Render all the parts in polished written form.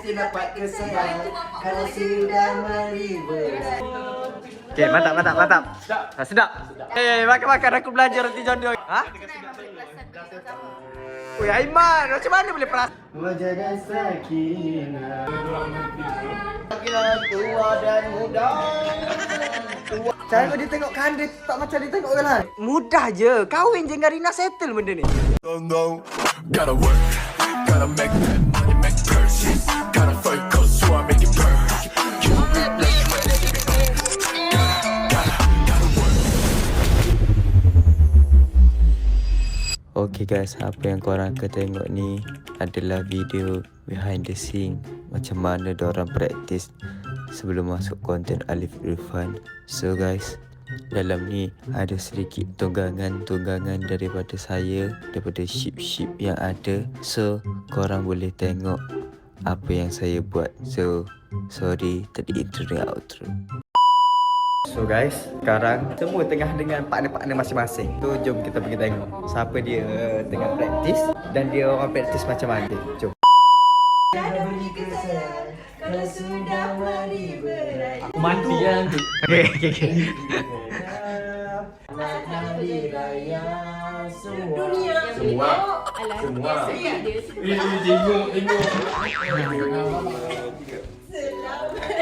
mesti dapat kesayangan kalau sudah meribet. Okay, mantap. Sedap. Makan. Aku belajar roti jondo. Ha? Woi, Aiman, macam mana boleh perasaan? Wajah dan sakinah. Kira tua dan muda. Cara dia tengok kandil tak macam dia tengok orang lain. Mudah je. Kahwin je dengan Rina, settle benda ni. Gotta work, gotta make that money, make purchase. Gotta focus, so I make it perfect. Okay guys, apa yang korang akan tengok ni adalah video behind the scene macam mana diorang praktis sebelum masuk konten Alif Irfan. So guys, dalam ni ada sedikit tunggangan daripada saya, daripada ship yang ada. So korang boleh tengok apa yang saya buat. So sorry tadi intro dan outro. So guys, sekarang semua tengah dengan partner-partner masing-masing. Tu jom kita pergi tengok siapa dia tengah praktis dan dia orang praktis macam mana. Jom. Kalau sudah meribet. Aku mati kan tu. Okay. Hari raya semua. Semua. Tengok.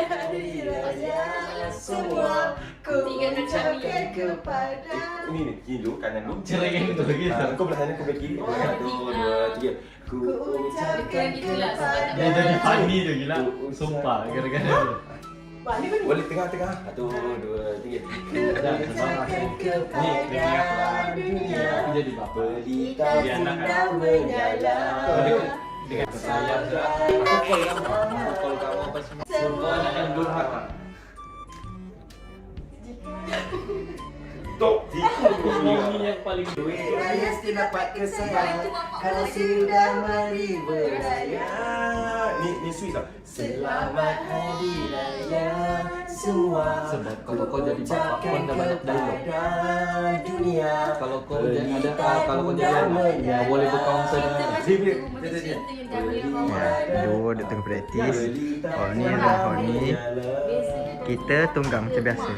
Hari raya semua. Ku ucapkan kepada. Ini kiri dulu, kanan dulu. Cerai tu lagi. Kau belah sana, kau belah kiri. 1, 2, 3. Ku Ucapkan kepada. Dia jadi funny tu gila. Sumpah gara-gara tu. boleh tengah-tengah. 1, 2, 3. Ucapkan kepada dunia. Aku jadi bapa. Pelita sudah menyala. Dengan saya aku call kamu apa semua. Semua nak durhak. Tok, Ini yang paling Raya mesti dapat kesayangan kalau sudah meribet. Ni Swiss lah. Selamat Hari Raya semua. Sebab kalau kau jadi bapa pun dah banyak dialog. Dunia. Kalau kau jadi kalau kau jadi anak, kau boleh berkawan dengan Dua dia tengah praktis. Ni adalah Honi. Kita tunggang macam biasa.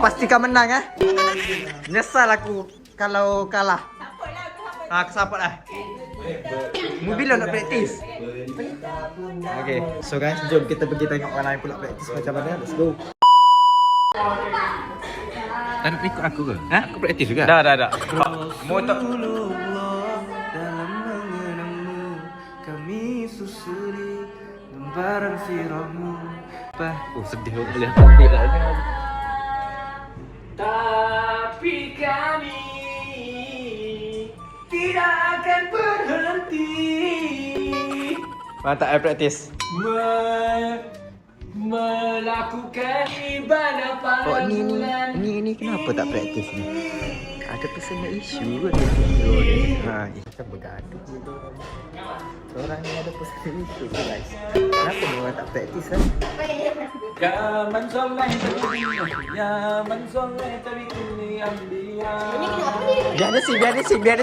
Pastikan menang Nyesal aku kalau kalah. Aku support lah. Mobil nak praktis. Okay, so guys, jom kita pergi tengok orang lain pula praktis macam mana. Let's go. Tak nak ikut aku ke? Aku praktis juga. Dah. Motor. Dalam mengenangmu kami susuri lembaran sirahmu. Sedih boleh hati lah. Tapi kami tidak akan berhenti Mantap praktis. melakukan ibadah pada bulan. Ni kenapa tak praktis ni? Ada personal issue ke? Kita bergaduh gitu. Orang ni ada personal issue guys. Kenapa ni orang tak praktis Ya man soleh tapi kini ambiya. Biar ada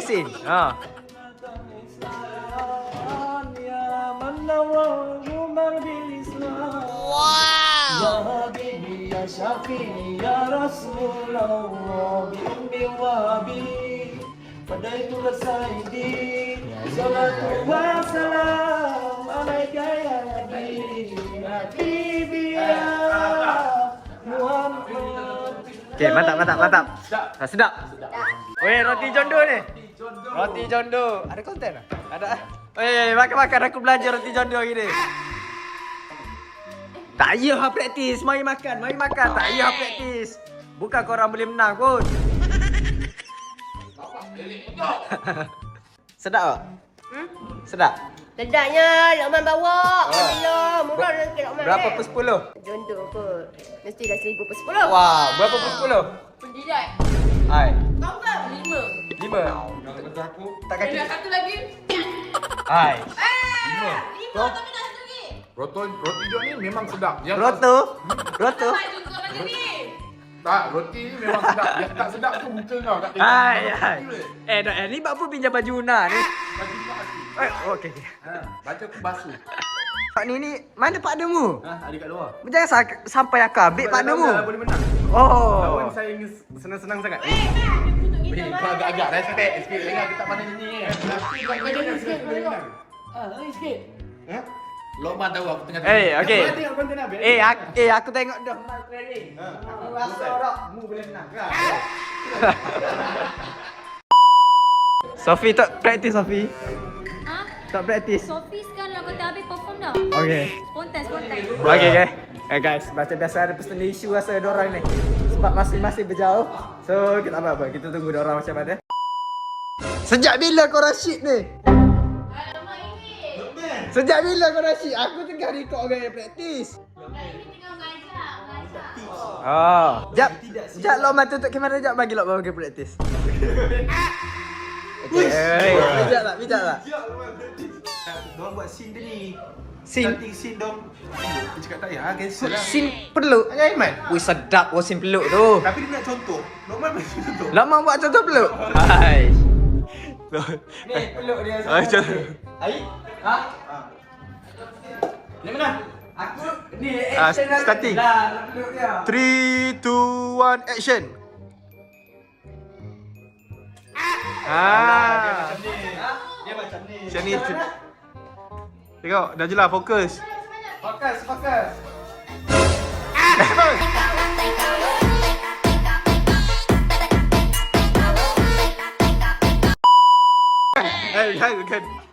scene. Ya Habibi ya Syafi'i ya Rasulullah bi ummi wa abi fadaituka sayyidi salatu wa salam alaika ya Habibi ya Muhammad. Okay, mantap. Sedap. Weh, roti jondo ni. Roti jondo. Ada konten tak? Ada. Makan. Aku belajar roti jondo hari ni. Tak payah praktis. Mari makan. Tak payah praktis. Bukan korang boleh menang pun. Sedap tak? Sedap? Sedapnya Lokman bawa. Alhamdulillah. Murah rezeki Lokman. Berapa per 10? Jondo kot. Mesti dah 1000 per 10. Wah, berapa per 10? Pendidik. Hai. Kau kan 5. 5. Tak kaki. Ada satu lagi. Hai. 5 tapi dah satu lagi. Roti john ni memang sedap. Roto. Hai juga macam ni. Tak, roti ni memang sedap. Yang tak sedap tu muka kau tak tengok. Hai. Ni buat apa pinjam baju Una ni? Baju kau asli. Okey. Baca aku basuh. Pak ni mana Pak Demu? Ha, ada kat luar. Jangan sampai aku ambil Pak Demu. Boleh menang. Oh. Lawan saya ni senang-senang sangat. Kau agak-agak respect sikit. Jangan kita pandai nyanyi kan. Ha? Lokman tahu aku tengah okey. Kau tengok konten apa? Aku tengok dah mic training. Aku rasa orang mu boleh menang. Sofi tak praktis Sofi. Ha? Tak praktis. Sophie sekarang lah kata habis perform dah. Okey. Spontan. Okay. Guys, macam biasa ada personal issue rasa diorang ni. Sebab masing-masing berjauh. So, kita apa-apa. Kita tunggu diorang macam mana. Sejak bila kau Rashid ni? Alamak ini. Sejak bila kau Rashid? Aku tengah record orang yang praktis. Ini tengah mengajar. Oh. Jap Lokman tutup kamera jap bagi Lokman bagi praktis. Okay. Bijak tak? Diorang buat scene tadi. Scene? Cantik scene dong. Aku cakap tak payah, cancel lah. Scene peluk. Aiman. Wih sedap scene peluk tu. Tapi dia nak contoh. Lokman bagi contoh. Lokman buat contoh peluk. Hai. Ni peluk dia. Contoh. Air? Ha? Ni mana? Aku ni Starting. Dah peluk dia. 3, 2, 1, action. Dia macam ni. Macam ni. Tengok, dah je lah, fokus. Fokus. Kan.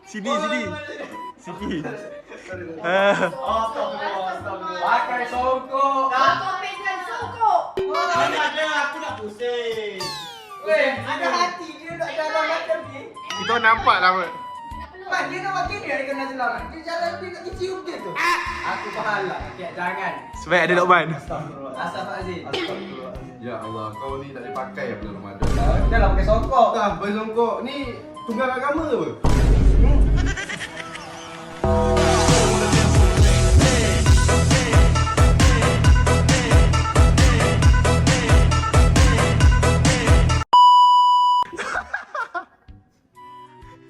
Sini. Pakai songkok. Kau pegang songkok. Ada aku nak pusing. Weh, ada hati dia nak jalan macam ni. Kita nampak lah. Mak, dia nak makin dia kena selamat. Dia jalan dia nak cium dia tu. Aku pahala. Okay, jangan. Sebaik ada Lokman. Astaghfirullahalazim. Ya Allah, kau ni tak boleh pakai ya bulan Ramadan. Dah lah pakai songkok. Tak, bersongkok ni tunggal agama ke apa?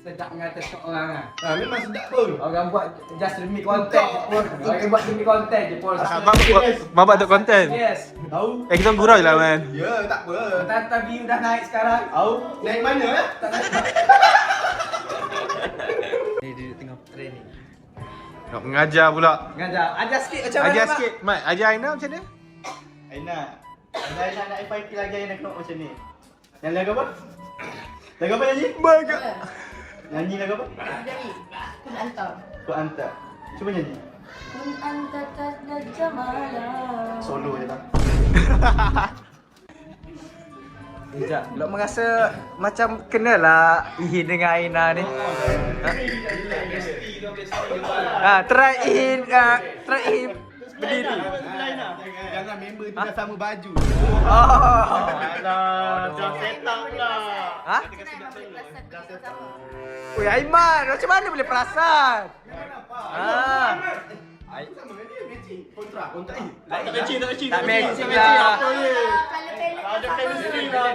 Sedap mengata orang ah. Memang sedap pun. Orang buat just demi konten je pun. Orang buat demi konten je pun. Mama buat konten. Yes. Tahu? Kita gurau je lah man. Ya, tak apa. Tata view dah naik sekarang. Tahu? Naik mana ya? Ni dia tengah training. Nak mengajar pula. Ngajar. Ajar sikit macam mana? Ajar Mak? sikit. Mat, ajar Aina macam mana? Aina. Aina nak FYP lagi Aina kena macam ni. Yang lagu apa? Lagu apa nyanyi? Baga. Nyanyi lagu apa? Jadi, kun antar. Kau hantar. Cuba nyanyi. Kun antar kata jamalah. Solo je lah. Sekejap. Lok merasa macam kenalah Ihin dengan Aina ni. Try Ihin berdiri. Jangan member tu dah sama baju. Oh. Alah, dah set up lah. Ha? Oi Aiman, macam mana boleh perasan? Kontra. Tak matching. Tak matching lah. Tak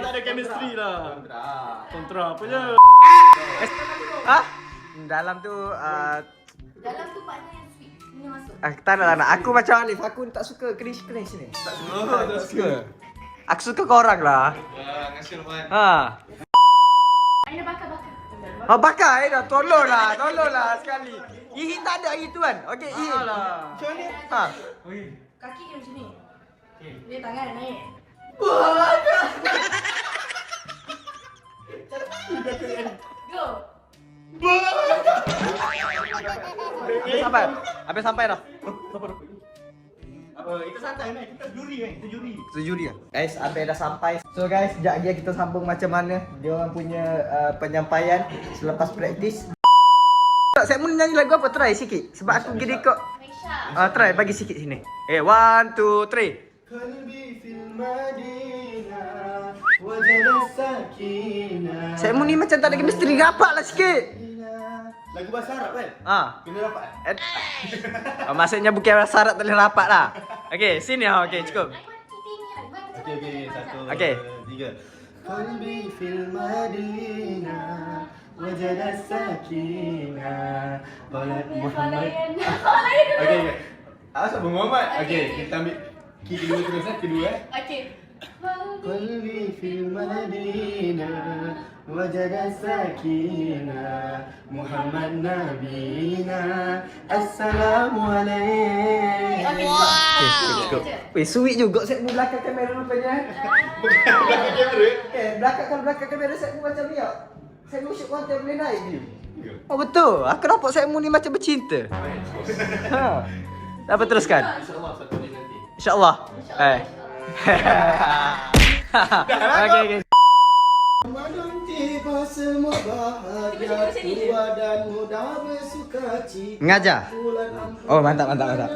ada chemistry lah. Kontra apa je. Ha? Dalam tu Dalam tu partner yang sweet. Ini masuk. tak nak. Aku macam Alif, aku tak suka cringe ni. Tak suka. Aku suka korang lah. Ngasih Lokman. Ha. Aina bakar. Bakar dah. Tolonglah sekali. Ihin tak ada hari tu kan? Okey, Ihin. Macam ni. Ha. Kaki dia macam ni. Dia tangan naik. Go. Habis sampai dah. Kita santai ni. Kita juri kan. Kita juri. Sejuri lah. Guys, habis dah sampai. So guys, sekejap lagi kita sambung macam mana dia orang punya penyampaian selepas praktis. Saya mau nyanyi lagu apa? Try sikit. Sebab aku pergi record. Try bagi sikit sini. 1, 2, 3. Qalbi fil Madinah wajada sakinah. Saya mau ni macam tak ada chemistry. Rapatlah sikit. Lagu bahasa Arab kan? Kena dapat. Maksudnya bukan bahasa Arab tak boleh rapat lah. Okey, sini ha. Okey, cukup. Okey, 1, Okey. 2, 3. Qalbi fil Madinah wajada sakinah. Muhammad. Okey. Asal Bung Muhammad. Okey, kita ambil key kedua terus kedua Okey. Qalbi fil Madinah wajada sakinah. Muhammad nabiyina. Assalamualaikum. Weh, sweet juga set mu belakang kamera rupanya. Belakang kamera. Belakang kamera set mu macam ni tak? Set mu shoot konten boleh naik ni. Oh betul. Aku nampak set mu ni macam bercinta. Ha. Apa teruskan? InsyaAllah satu hari nanti. InsyaAllah. Okey. Ramadan tiba semua bahagia, tua dan muda bersuka cita. Mengajar. Bulan ampun Oh, mantap. Mantap.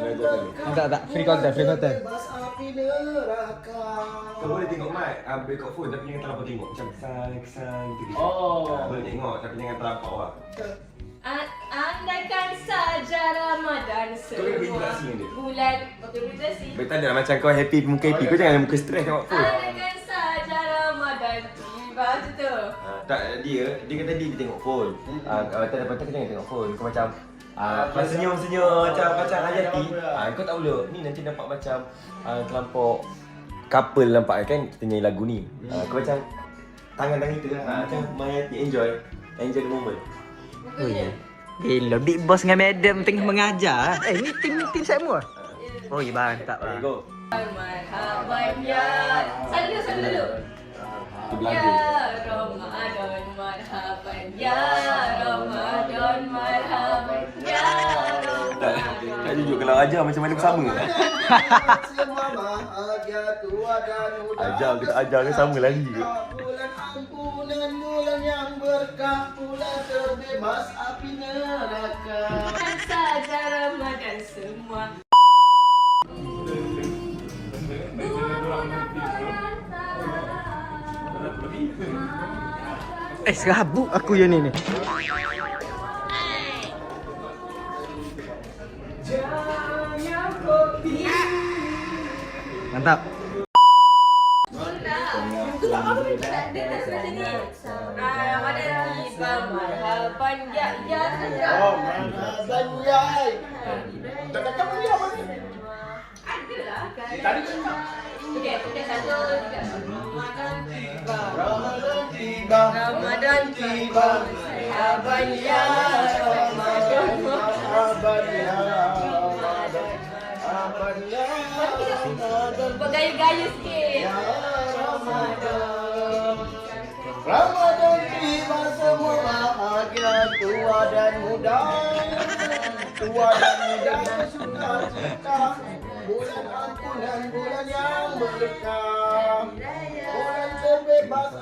Free content. bebas api neraka. Kau boleh tengok Mat, break out phone tapi jangan terlampau tengok. Macam kesan gitu. Oh. Boleh tengok tapi jangan terlampau lah. Andaikan saja Ramadan Kau kena berinteraksi dengan dia. bulan. Okey, berinteraksi. Baik tak ada macam kau happy muka happy. Kau jangan muka stres tengok phone. Andaikan saja Ramadan tiba tu. Tak, dia kata dia tengok phone. Tak dapat kau jangan tengok phone. Kau macam kau senyum-senyum macam hayati. Kau tak boleh. Ni nanti nampak macam terlampau couple nampak kan kita nyanyi lagu ni. Kau macam tangan-tangan kita macam hayati enjoy the moment. Oh ya. Gila, Big Boss dengan Madam tengah mengajar. Ni tim saya semua. Oh ya, mantap Okay, lah. go. Marhaban ya. Salam dulu. Tu belagu. Ya Ramadan marhaban ya Ramadan marhaban ya Tak jujur kalau ajar macam mana bersama. Semua bahagia, tua dan muda. Ajar ke tak ajar ke sama lagi ke? Bulan ampunan, bulan yang berkah, bulan terbebas api neraka. Kan saja Ramadan semua. Serabut aku yang ni. Mantap. Ramadan tiba marhaban ya ya. Oh, marhaban ya. Tak kata apa ni apa ni? Adalah kan. Tadi cakap. Okey, 1, 2, 3. Ramadan tiba, Ramadan tiba marhaban ya Ramadan. marhaban ya Ramadan, marhaban ya Ramadan, Bergaya-gaya sikit. ya Ramadan. Ramadan tiba semua bahagia, tua dan muda, bersuka cita. Bulan ampunan, bulan yang berkah, bulan terbebas,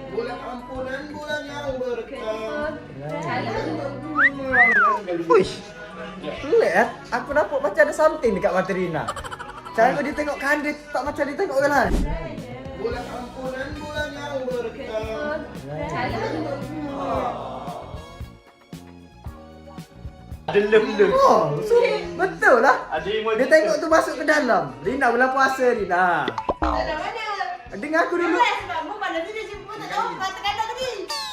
bulan ampunan, bulan yang berkah. Uish. Pelik. Aku nampak macam ada something dekat mata Rina. Cara dia tengok kanda tak macam dia tengok orang lain. Bulan ampunan, bulan yang berkah. Delem. Oh, so, betul lah. Ada emoji. Dia tengok tu masuk ke dalam. Rina bulan puasa Rina. Dengar aku dulu.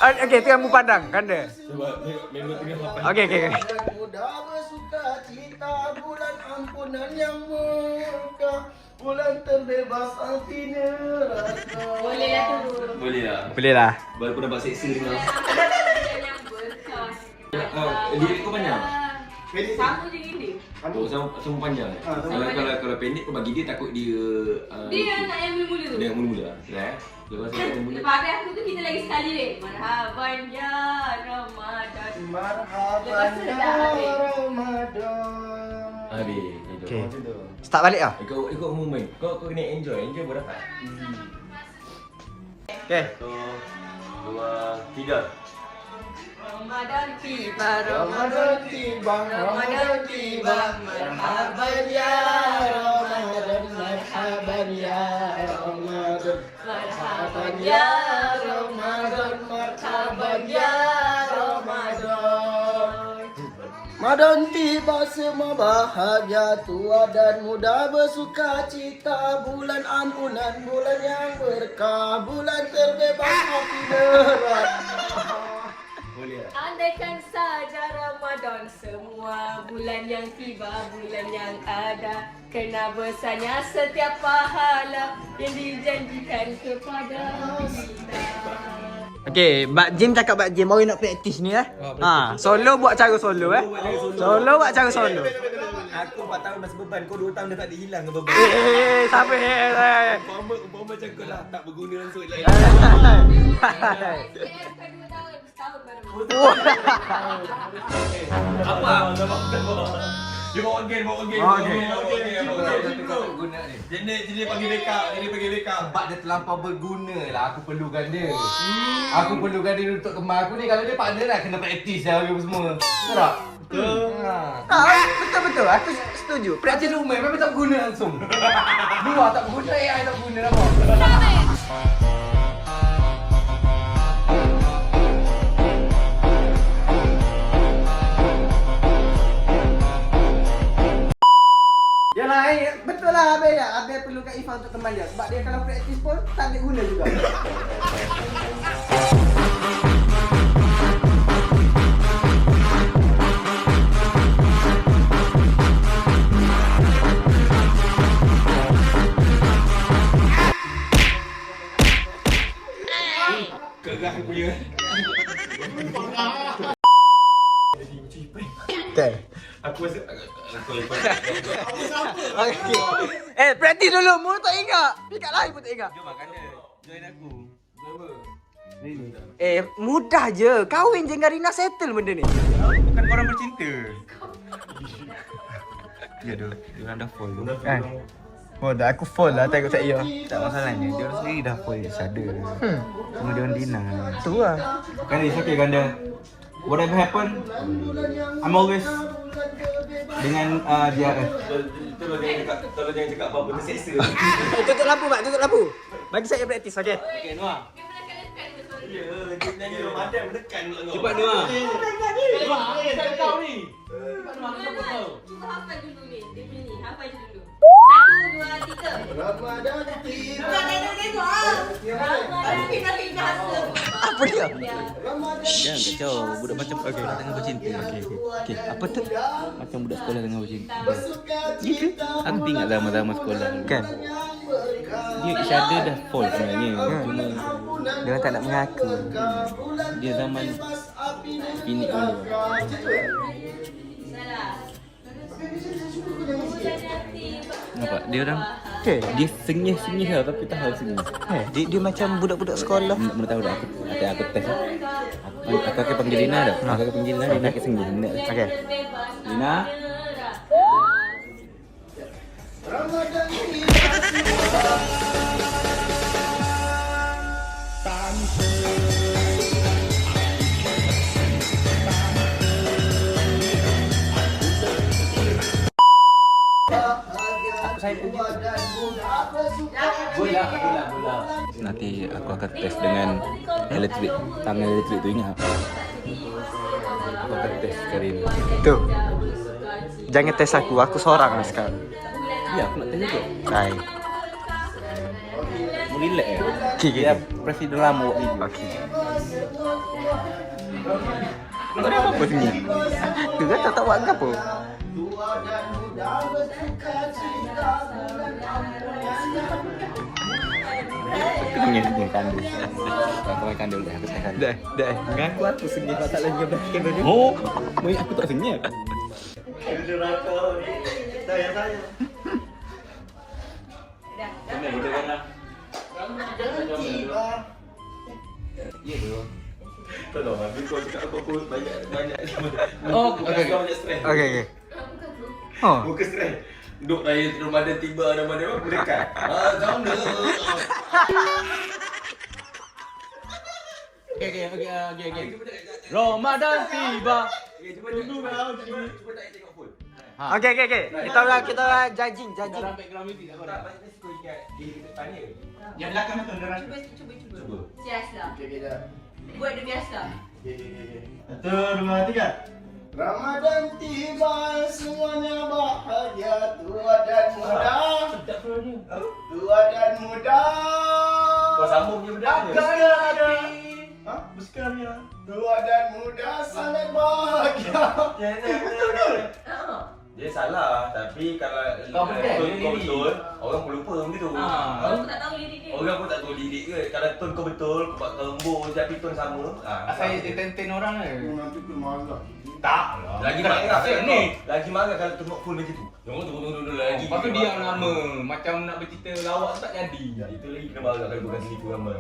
Okey, tengah mu pandang kanda. Sebab member tengah papan. Okey. Bulan muda bersuka cita, bulan ampunan yang berkah, bulan terbebas api neraka. Boleh lah tu. Boleh lah. Boleh lah. Walaupun nampak seksi dengan. Yang berkas. Lirik kau panjang? Sama je gini. Oh, sama panjang. Kalau pendek kau bagi dia takut dia Dia nak yang mula-mula tu. dia mula-mula. Lepas tu mula. Lepas habis aku tu kita lagi sekali deh. Marhaban ya Ramadan. Marhaban Lepas tu ya dah habis. Ramadan. Habis. Okey. Start balik ah. Ikut moment. Kau kena enjoy berdapat. Okey. 1, 2, 3. Ramadan tiba, Ramadan tiba, Ramadan tiba, marhaban ya Ramadan, marhaban ya Ramadan, marhaban ya Ramadan, marhaban ya Ramadan. Ramadan tiba semua bahagia, tua dan muda bersuka cita. Bulan ampunan, bulan yang berkah, bulan terbebas api neraka. Andaikan saja Ramadan, semua bulan yang tiba, bulan yang ada, kena besarnya setiap pahala yang dijanjikan kepada kita. Okay, Mbak Jim cakap Mbak Jim baru nak praktis ni solo buat cara solo Solo buat cara solo. Aku 4 tahun masih beban, kau 2 tahun dah tak ada hilang ke beban. Sampai Umpama macam kau lah, tak berguna langsung. Apa? Dia bawa game. Guna ni. Jadi panggil backup. Sebab dia terlampau berguna lah, aku perlukan dia. Aku perlukan dia untuk kemar aku ni. Kalau dia partner lah, kena praktis lah apa semua. Betul tak? Betul. Aku setuju. Praktis rumah memang tak berguna langsung. Luar tak berguna, AI tak berguna apa. Yalah, betul lah Abel ya. Abel perlukan Ifah untuk teman dia. Sebab dia kalau praktis pun tak ada guna juga. Kerah punya. Okay. Aku rasa Praktis dulu. Mu tak ingat. Pikat lain pun tak ingat. jom makan dia. Join aku. Mudah je. Kahwin je dengan Rina, settle benda ni. Bukan korang bercinta. Ya tu, diorang dah fall tu. Oh, dah aku fall lah tengok saya. Tak masalahnya, diorang sendiri dah fall each other. Cuma diorang deny. Tu lah. Kan it's okay Ganda. Whatever happen, I'm always dengan DRF. Tolong jangan cakap apa-apa terseksa. Tutup lampu, Mak. Tutup lampu. Bagi saya praktis, okey? Okay, Noah. Ya, nyanyi Ramadan menekan pula kau. Cepat Noah. Kau ni. Cuba hafal dulu ni. Dia punya ni. Hafal je dulu. 1, 2, 3. Ramadan tiba. Tengok. Ramadan tiba. Apa dia? Jangan kacau, budak macam tengah bercinta. Okay. Apa tu? Macam budak sekolah tengah bercinta. Gitu. Aku ingat zaman-zaman sekolah. Kan? Dia each other dah fall sebenarnya. Cuma Dia tak nak mengaku. dia zaman ini on dia. Salah. Nampak? Dia orang Okay. dia sengih-sengih lah tapi tahu sengih. Dia macam budak-budak sekolah. Mana tahu dah aku test lah. Aku akan panggil Lina dah. Aku akan panggil Lina, Lina akan sengih. Okey. Lina. Ramadan tiba. Bola. Nanti aku akan test dengan elektrik. Tangan elektrik tu ingat. Aku akan test sekali ni. Tu. Jangan test aku seorang lah sekarang. Ya, aku nak test juga. Baik. Mau relax ya? Okay. Dia presiden lama buat video. Okey. Kau ada apa-apa sini? Tu kan tak buat apa. Aku dengan kandil. Kau main kandil dah, aku tak kandil. Dah. Mengaku aku sengih tak lagi yang belakang tadi. Oh, aku tak sengih. Dia rakau ni. Saya. Kena gunakan lah. Ramadan tiba. Ya tu. Tolong lah, kau cakap aku banyak. Oh, Kau banyak stres. Okey. Oh. Muka stres. Duk raya Ramadan tiba, Ramadan apa mendekat. Jom dah. Okay. Ramadan tiba. Cuba tak tengok phone. Okey. Kita orang judging. Background music tak ada. Kau ingat dia tanya. Yang belakang tu orang. Cuba. Biasa. Okey dah. Buat dia biasa. Okey. 1, 2, 3. Ramadan tiba, semuanya bahagia, tua dan muda. Tua dan muda. Kau sambung je benda ni. Bersekarya. Tua dan muda sangat bahagia. Dia salah, tapi kalau Kau betul, tone dia kau lirik. betul, orang pun lupa benda tu. Orang pun tak tahu lirik dia. Orang pun tak tahu lirik ke. Kalau tone kau betul, kau buat tembur tapi tone sama. Asal dia tenten orang ke? Nanti tu marah. Tak. Lagi marah ni. Lagi marah kalau tengok full macam tu. Tunggu lagi. Lepas tu dia yang lama. Macam nak bercerita lawak tu tak jadi. Itu lagi kena marah kalau bukan sini tu gambar.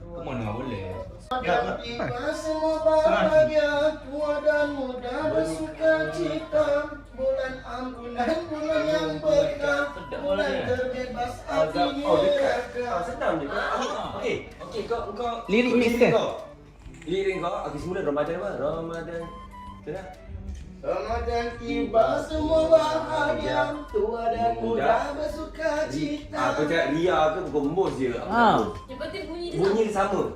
Ke mana boleh? Ramadan tiba, semua bahagia, tua dan muda bersuka cita. Bulan ampunan, bulan yang berkah, bulan terbebas api neraka. Senang je. Okey, kau Lirik mix lirik ke? kau. Lirik kau. Okey, semula Ramadan apa? Ramadan. Senang. Ramadan tiba, semua bahagia, tua dan muda bersuka cita. Kau cakap ria ke bukan embus je. Yang penting bunyi dia Bunyi dia sama.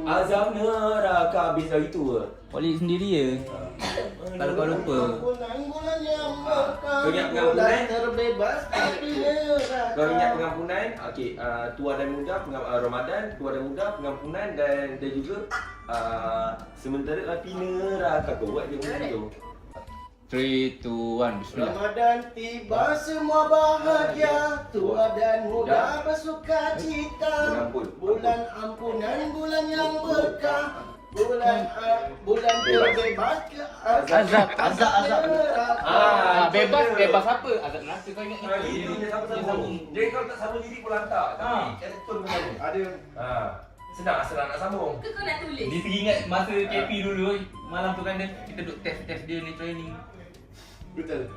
Azam neraka habis dah itu ke? Polik sendiri je. Kalau kau lupa. Bulan yang berkah, Kau ingat bulan pengampunan? terbebas api neraka. Kau ingat pengampunan? Okey, tua dan muda Ramadan, tua dan muda pengampunan dan juga sementara api neraka. Kau buat je macam tu. 3, 2, 1, bismillah. Ramadan tiba, semua bahagia, tua dan muda bersuka cita. Mengampun. Bulan ampunan, bulan yang berkah, bulan terbebas ke Azab. Bebas betul. apa? Azab neraka kau ingat Lirik dia sama-sama. Jadi kalau tak sama lirik pun lantak. Tapi tone pun sama. Ada. Senang asal nak sambung. ke kau nak tulis? Dia teringat masa KP dulu malam tu kan kita duk test dia ni training. Betul.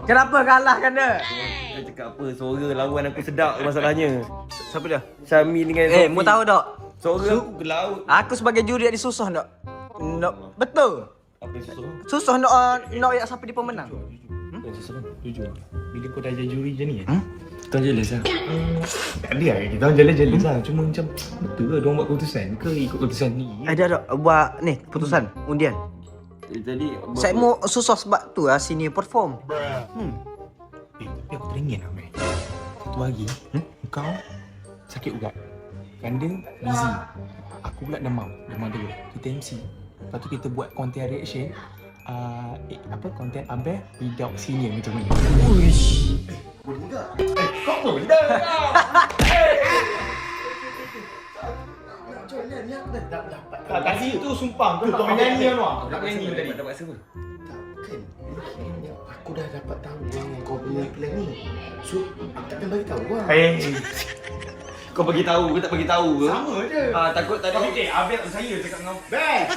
Kenapa kalah kan dia? Dia cakap apa? Suara lawan aku sedap masalahnya. Siapa dia? Syami dengan Mu tahu tak? Suara aku ke laut. Aku sebagai juri dia susah tak? Betul. Apa yang susah? Susah nak ayat siapa dia pemenang. Jujur. Bila kau dah jadi juri je ni Kau jelas lah. tak ada lah. Kita orang jelas-jelas lah. Cuma macam betul ke diorang buat keputusan ke ikut keputusan ni? Ada buat ni keputusan undian. Tadi Saya mau susah sebab tu lah sini perform. Tapi aku teringin lah Mel. Satu hari kau sakit urat. Kanda busy. Aku pula demam dulu. Kita MC. Lepas tu kita buat content reaction. Content Abel without senior macam mana? Boleh juga. Kau pun dah. Macam mana ni aku dah dapat. Tadi tu sumpah kau tak menyanyi kan? Tak menyanyi tadi. Dapat siapa? Takkan. Aku dah dapat tahu kau punya plan ni. So, aku takkan bagi tahu lah. Kau bagi tahu ke tak bagi tahu ke? Sama je. Takut tadi. Tapi Abel saya cakap dengan Best.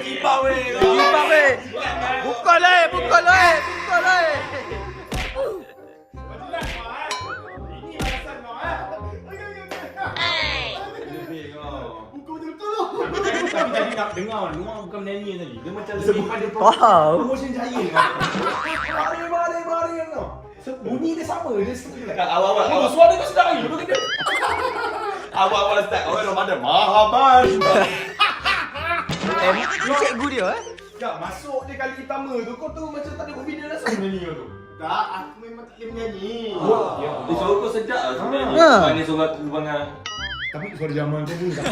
Lipat weh. Pukul weh. Tapi tadi nak dengar Noah bukan menyanyi tadi. Dia macam lebih ada Wow. promotion jaya kan. Baring tau. Bunyi dia sama, dia seperti Awal-awal suara kau sedap lagi. Betul ke? awal start. Awal Ramadan. Mahaban. Ni cikgu dia Tak, masuk dia kali pertama tu kau tu macam tak ada video langsung menyanyi kau tu. Tak, aku memang tak boleh menyanyi. Suara kau sedap lah sebenarnya. Ha. Mana suara aku bangang. Tapi suara zaman tu pun tak.